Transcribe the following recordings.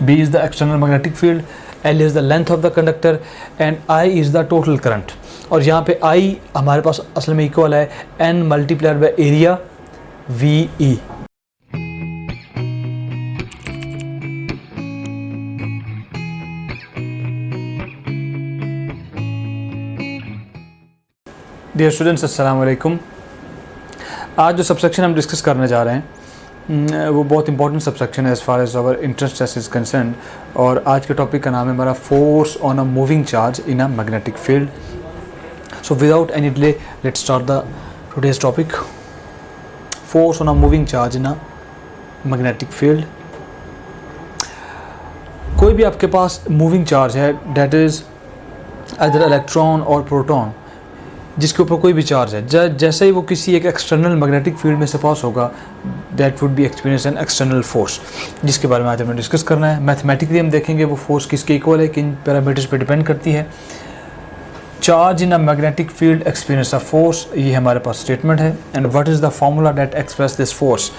B is the external magnetic field, L is the length of the conductor and I is the total current. और यहाँ पे I हमारे पास असल में equal है N multiplied by area VE. Dear students, अस्सलाम वालेकुम. आज जो सबसेक्शन हम डिस्कस करने जा रहे हैं वो बहुत इंपॉर्टेंट सबसेक्शन है as far as our interest is concern. और आज के टॉपिक का नाम है हमारा force on a moving charge in a magnetic field. So without any delay let's start the today's topic. Force on a moving charge in a magnetic field. कोई भी आपके पास मूविंग चार्ज है, डेट इज़ अदर इलेक्ट्रॉन और proton, जिसके ऊपर कोई भी चार्ज है, जैसे ही वो किसी एक एक्सटर्नल मैग्नेटिक फील्ड में से पास होगा, that would be experience an external force, जिसके बारे में आज हमें डिस्कस करना है. मैथमेटिकली हम देखेंगे वो फोर्स किसके इक्वल है, किन पैरामीटर्स पे डिपेंड करती है. Charge in a magnetic field experience a force, ये हमारे पास स्टेटमेंट है. And what is the formula that express this force.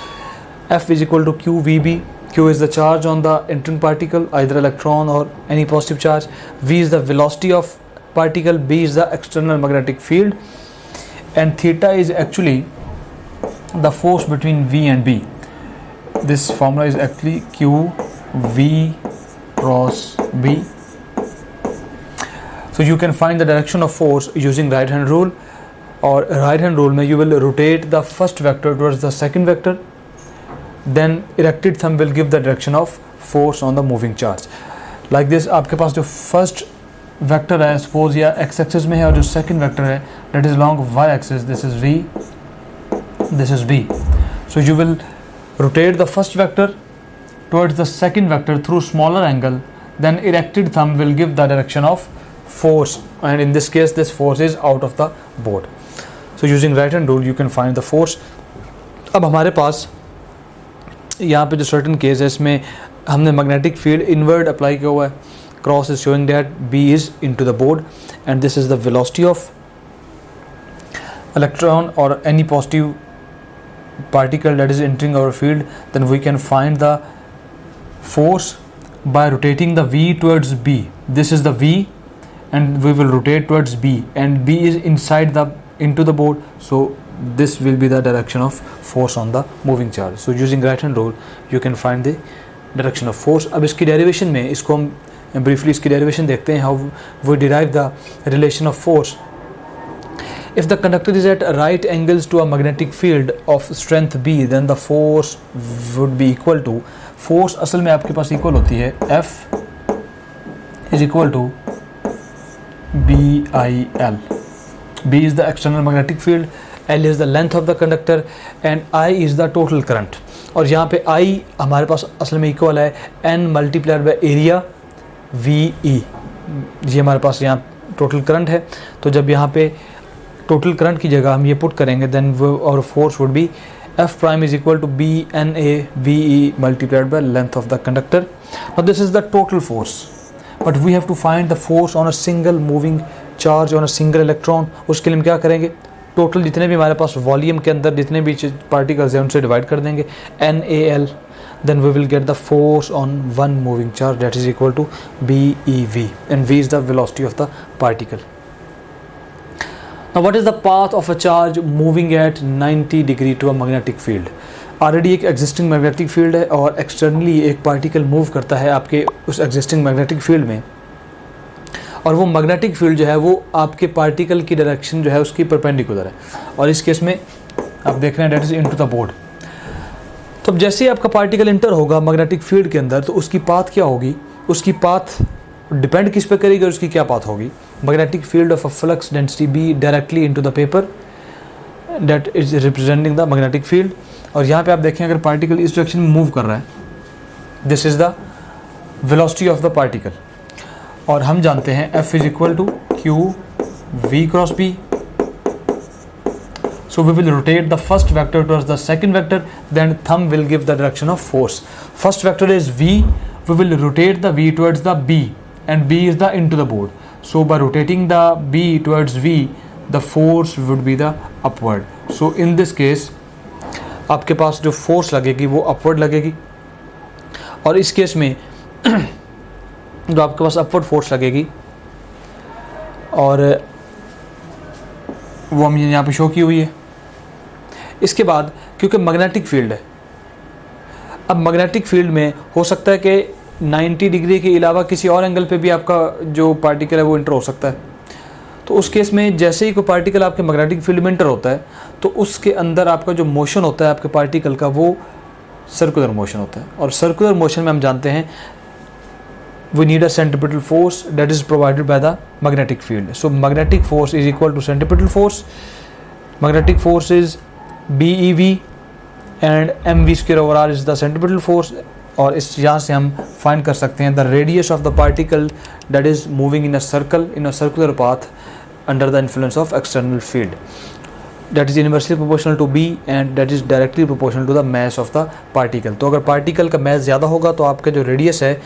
F is equal to Q V B. Q is the charge on the entering particle, either electron or any positive charge. V is the velocity of particle, B is the external magnetic field, and theta is actually the force between V and B. This formula is actually Q V cross B. So you can find the direction of force using right hand rule. Or right hand rule में you will rotate the first vector towards the second vector, then erected thumb will give the direction of force on the moving charge. Like this, आपके पास जो first vector है suppose या X axis में है, और जो सेकंड वेक्टर है that is long Y axis, this is V, this is B. So you will rotate the first vector towards the second vector through smaller angle, then erected thumb will give the direction of force, and in this case this force is out of the board. So using right hand rule you can find the force. अब हमारे पास यहाँ पे जो certain case है, इसमें हमने magnetic field inward apply किया हुआ है. Cross is showing that B is into the board, and this is the velocity of electron or any positive particle that is entering our field. Then we can find the force by rotating the V towards B. This is the V, and we will rotate towards B, and B is inside the into the board, so this will be the direction of force on the moving charge. So using right hand rule you can find the direction of force. अब इसकी derivation में इसको हम briefly इसकी derivation देखते हैं, how we derive the relation of force. If the conductor is at right angles to a magnetic field of strength B, then the force would be equal to, force असल में आपके पास equal होती है F is equal to BIL. B is the external magnetic field, L is the length of the conductor and I is the total current. और यहाँ पे I हमारे पास असल में इक्वल है N multiplied by area VE. ये हमारे पास यहाँ टोटल करंट है. तो जब यहाँ पे टोटल करंट की जगह हम ये पुट करेंगे, देन और force would be F prime is equal to BNA VE multiplied by length of the conductor. Now this is the total force, but we have to find the force on a single moving charge on a single electron. उसके लिए हम क्या करेंगे, total जितने भी हमारे पास volume के अंदर जितने भी पार्टिकल्स हैं उनसे डिवाइड कर देंगे, NaL. Then we will get the force on one moving charge, that is equal to BeV, and V is the velocity of the particle. Now what is the path of a charge moving at 90 degree to a magnetic field? Already एक existing magnetic field है और externally एक particle move करता है आपके उस existing magnetic field में, और वो magnetic field जो है वो आपके particle की direction जो है उसकी perpendicular है. और इस केस में आप देख रहे हैं that is into the board. तो अब जैसे ही आपका पार्टिकल इंटर होगा मैग्नेटिक फील्ड के अंदर, तो उसकी पाथ क्या होगी, उसकी पाथ डिपेंड किस पे करेगी और उसकी क्या पाथ होगी. Magnetic field of a flux density be directly into the paper, that is representing the magnetic field. और यहाँ पे आप देखें अगर पार्टिकल इस डायरेक्शन में मूव कर रहा है, this is the velocity of the particle. और हम जानते हैं F is equal to Q V cross B. So we will rotate the first vector towards the second vector, then thumb will give the direction of force. First vector is V, we will rotate the V towards the B, and B is the into the board. So by rotating the B towards V, the force would be the upward. So in this case आपके पास जो force लगेगी वो upward लगेगी. और इस case में तो आपके पास अपवर्ड फोर्स लगेगी, और वो हम यहाँ पे शो की हुई है। इसके बाद क्योंकि मैग्नेटिक फील्ड है, अब मैग्नेटिक फील्ड में हो सकता है कि 90 डिग्री के अलावा किसी और एंगल पे भी आपका जो पार्टिकल है वो इंटर हो सकता है। तो उस केस में जैसे ही कोई पार्टिकल आपके मैग्नेटिक फील्ड में इंटर होता है तो उसके अंदर आपका जो मोशन होता है आपके पार्टिकल का वो सर्कुलर मोशन होता है, और सर्कुलर मोशन में हम जानते हैं we need a centripetal force that is provided by the magnetic field. So magnetic force is equal to centripetal force. Magnetic force is BeV and mv square over r is the centripetal force. और इस यहाँ से हम find कर सकते हैं the radius of the particle that is moving in a circle in a circular path under the influence of external field. That is inversely proportional to b and that is directly proportional to the mass of the particle. तो अगर particle का mass ज़्यादा होगा तो आपका जो radius है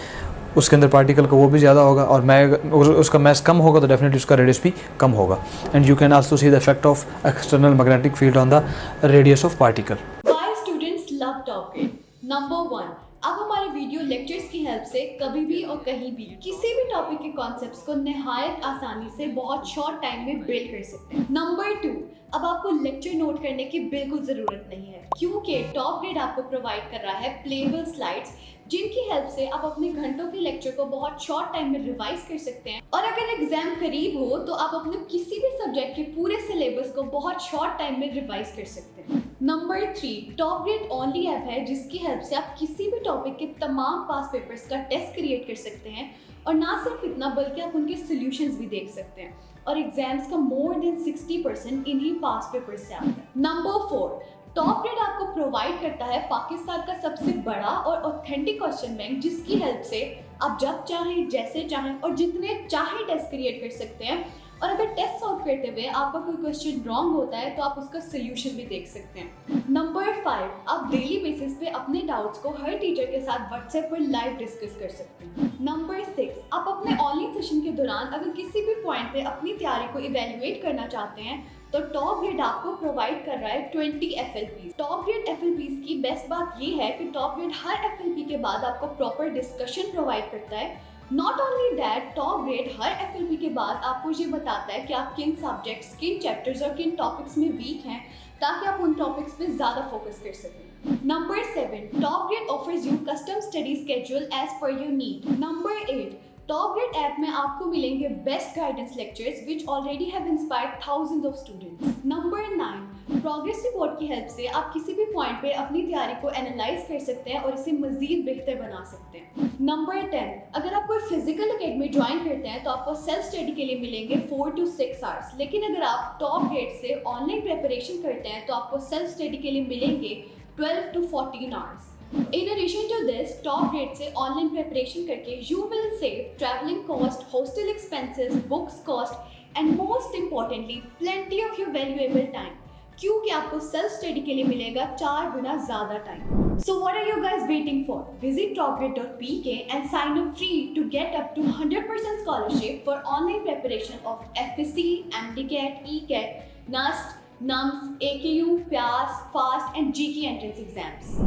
उसके अंदर पार्टिकल का वो भी ज़्यादा होगा, और उसका मैस कम होगा तो डेफिनेटली उसका रेडियस भी कम होगा। And you can also see the effect of external magnetic field on the radius of particle. Why students love Top Grade? Number 1, आप हमारे वीडियो लेक्चर्स की हेल्प से कभी भी और कहीं भी किसी भी टॉपिक के कॉन्सेप्ट्स को निहायत आसानी से बहुत शॉर्ट टाइम में बिल्ड कर सकते हैं। नंबर 2, अब आपको लेक्चर नोट करने की बिल्कुल ज़रूरत नहीं है, क्योंकि टॉप ग्रेड आपको प्रोवाइड कर रहा है प्लेबल स्लाइड्स, जिनकी हेल्प से आप अपने घंटों के लेक्चर को बहुत शॉर्ट टाइम में रिवाइज कर सकते हैं। और अगर एग्जाम करीब हो तो आप अपने किसी भी सब्जेक्ट के पूरे सिलेबस को बहुत शॉर्ट टाइम में रिवाइज कर सकते हैं। Number 3, top grade only app है जिसकी हेल्प से आप किसी भी टॉपिक के तमाम पास पेपर्स का टेस्ट क्रिएट कर सकते हैं, और ना सिर्फ इतना बल्कि आप उनके सॉल्यूशंस भी देख सकते हैं, और एग्जाम्स का मोर देन 60% इन्हीं पास पेपर्स से आता है। नंबर 4, टॉप ग्रेड आपको प्रोवाइड करता है पाकिस्तान का सबसे बड़ा और ऑथेंटिक क्वेश्चन बैंक, जिसकी हेल्प से आप जब चाहें, जैसे चाहें और जितने चाहें टेस्ट क्रिएट कर सकते हैं। और अगर टेस्ट सॉल्व करते हुए आपका कोई क्वेश्चन रॉन्ग होता है तो आप उसका सोल्यूशन भी देख सकते हैं। नंबर 5, आप डेली बेसिस पे अपने डाउट्स को हर टीचर के साथ व्हाट्सएप पर लाइव डिस्कस कर सकते हैं। नंबर 6, आप अपने ऑनलाइन सेशन के दौरान अगर किसी भी पॉइंट पे अपनी तैयारी को इवेल्युएट करना चाहते हैं तो टॉप ग्रेड आपको प्रोवाइड कर रहा है 20 FLPs। टॉप ग्रेड FLPs की बेस्ट बात ये है कि टॉप ग्रेड हर FLP के बाद आपको प्रॉपर डिस्कशन प्रोवाइड करता है। Not only that, top grade her FLP के बाद आपको ये बताता है कि आप किन सब्जेक्ट्स, किन चैप्टर्स और किन टॉपिक्स में वीक हैं, ताकि आप उन टॉपिक्स पे ज़्यादा फोकस कर सकें। Number 7, top grade offers you custom study schedule as per your need. Number 8, top grade app में आपको मिलेंगे best guidance lectures which already have inspired thousands of students. Number 9, progress report की help से आप किसी भी पॉइंट पे अपनी तैयारी को एनालाइज कर सकते हैं और इसे मजीद बेहतर बना सकते हैं। नंबर 10, अगर आप कोई फिजिकल एकेडमी ज्वाइन करते हैं तो आपको सेल्फ स्टडी के लिए मिलेंगे 4 to 6 आवर्स, लेकिन अगर आप टॉप ग्रेड से ऑनलाइन प्रिपरेशन करते हैं तो आपको सेल्फ स्टडी के लिए मिलेंगे 12 to 14 hours. In addition to this, top grade से ऑनलाइन प्रिपरेशन करके you will save traveling cost, hostel expenses, books cost, and most importantly, plenty of your valuable time, क्योंकि आपको सेल्फ स्टडी के लिए मिलेगा 4 गुना ज़्यादा time. So what are you guys waiting for? Visit topgrade.pk and sign up free to get up to 100% scholarship for online preparation of FSC, MDCAT, ECAT, NAST, NUMS, AKU, PAS, FAST and GK entrance exams.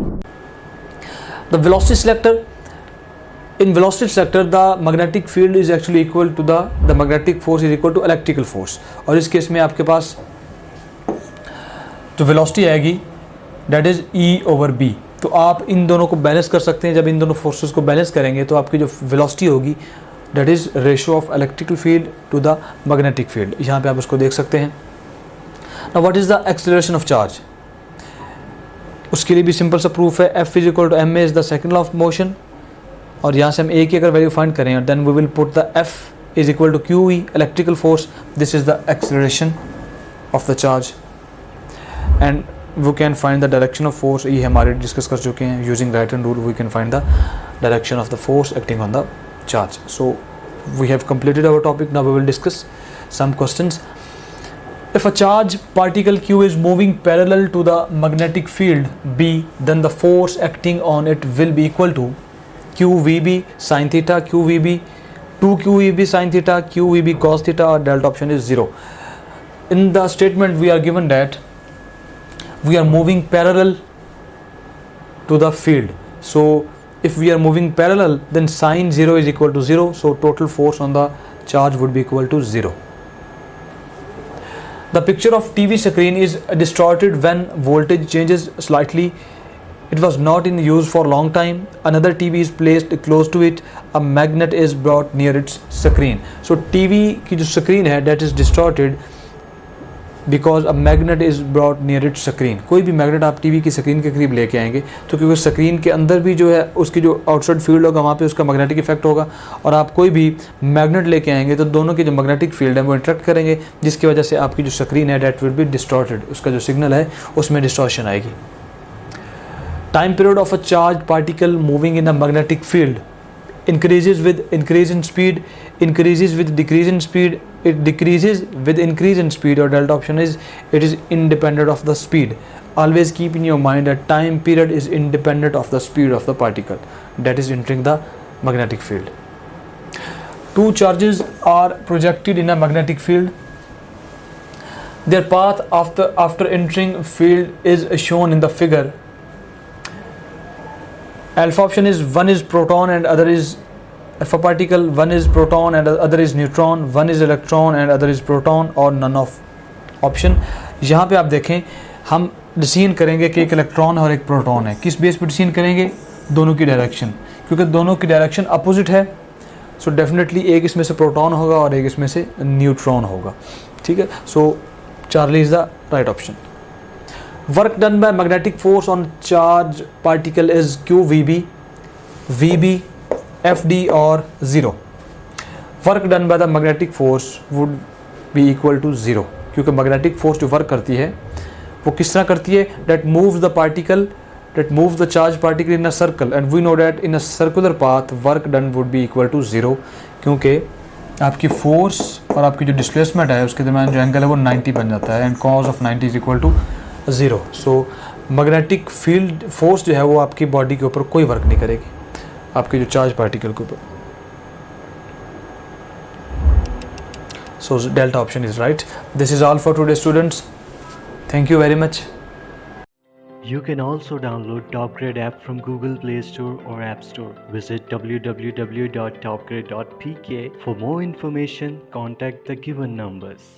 The velocity selector, in velocity selector the magnetic field is actually equal to the magnetic force is equal to electrical force, और इस case में आपके पास जो velocity आएगी that is E over B। तो आप इन दोनों को बैलेंस कर सकते हैं। जब इन दोनों फोर्सेस को बैलेंस करेंगे तो आपकी जो velocity होगी that is ratio of electrical field to the magnetic field। यहाँ पे आप उसको देख सकते हैं। Now what is the acceleration of charge? उसके लिए भी सिंपल सा प्रूफ है, F is equal to M A is the second law of motion, और यहाँ से हम ए की अगर वैल्यू फाइंड करें और then we will put the F is equal to Q E electrical force, this is the acceleration of the charge, and we can find the direction of force. ये हमारे डिस्कस कर चुके हैं, using right hand rule we can find the direction of the force acting on the charge. So we have completed our topic, now we will discuss some questions. If a charge particle Q is moving parallel to the magnetic field B, then the force acting on it will be equal to QVB sin theta, QVB 2QEB sin theta, QVB cos theta, or delta option is 0. In the statement we are given that we are moving parallel to the field. So if we are moving parallel, then sine 0 is equal to 0, so total force on the charge would be equal to 0. The picture of TV screen is distorted when voltage changes slightly. It was not in use for a long time. Another TV is placed close to it. A magnet is brought near its screen. So TV की जो screen है that is distorted because a magnet is brought near its screen. कोई भी magnet आप TV की screen के करीब लेके आएंगे तो क्योंकि स्क्रीन के अंदर भी जो है उसकी जो आउटसाइड फील्ड होगा वहाँ पे उसका मैग्नेटिक इफेक्ट होगा, और आप कोई भी मैग्नेट लेके आएंगे तो दोनों की जो मैग्नेटिक फील्ड है वो इंटरेक्ट करेंगे, जिसकी वजह से आपकी जो स्क्रीन है डेट विल बी डिस्टॉर्टेड, उसका जो सिग्नल है उसमें डिस्टॉर्शन आएगी. Time period of a charged particle moving in a magnetic field increases with increase in speed, increases with decrease in speed, it decreases with increase in speed, or delta option is it is independent of the speed. Always keep in your mind that time period is independent of the speed of the particle that is entering the magnetic field. Two charges are projected in a magnetic field. Their path after entering field is shown in the figure. Alpha option is one is proton and other is alpha particle, one is proton and other is neutron, one is electron and other is proton, or none of option. यहाँ पे आप देखें हम decision करेंगे कि एक electron और एक प्रोटॉन है. किस बेस पर डिसीजन करेंगे? दोनों की डायरेक्शन, क्योंकि दोनों की डायरेक्शन अपोजिट है, सो डेफिनेटली एक इसमें से प्रोटॉन होगा और एक इसमें से न्यूट्रॉन होगा. ठीक है, so Charlie is the right option. Work done by magnetic force on charged particle is QVB, VB, FD or 0. Work done by the magnetic force would be equal to 0, क्योंकि magnetic force जो work करती है वो किस तरह करती है? That moves the charged particle in a circle, and we know that in a circular path work done would be equal to 0, क्योंकि आपकी फोर्स और आपकी जो डिस्प्लेसमेंट है उसके दरमियान जो एंगल है वो 90 बन जाता है, and cos of 90 is equal to 0. So magnetic field force जो है वो आपकी बॉडी के ऊपर कोई वर्क नहीं करेगी, आपके जो चार्ज पार्टिकल के ऊपर. So delta option is right. This is all for today students. Thank you very much. You can also download TopGrade app from Google Play Store or App Store. Visit www.topgrade.pk. For more information, contact the given numbers.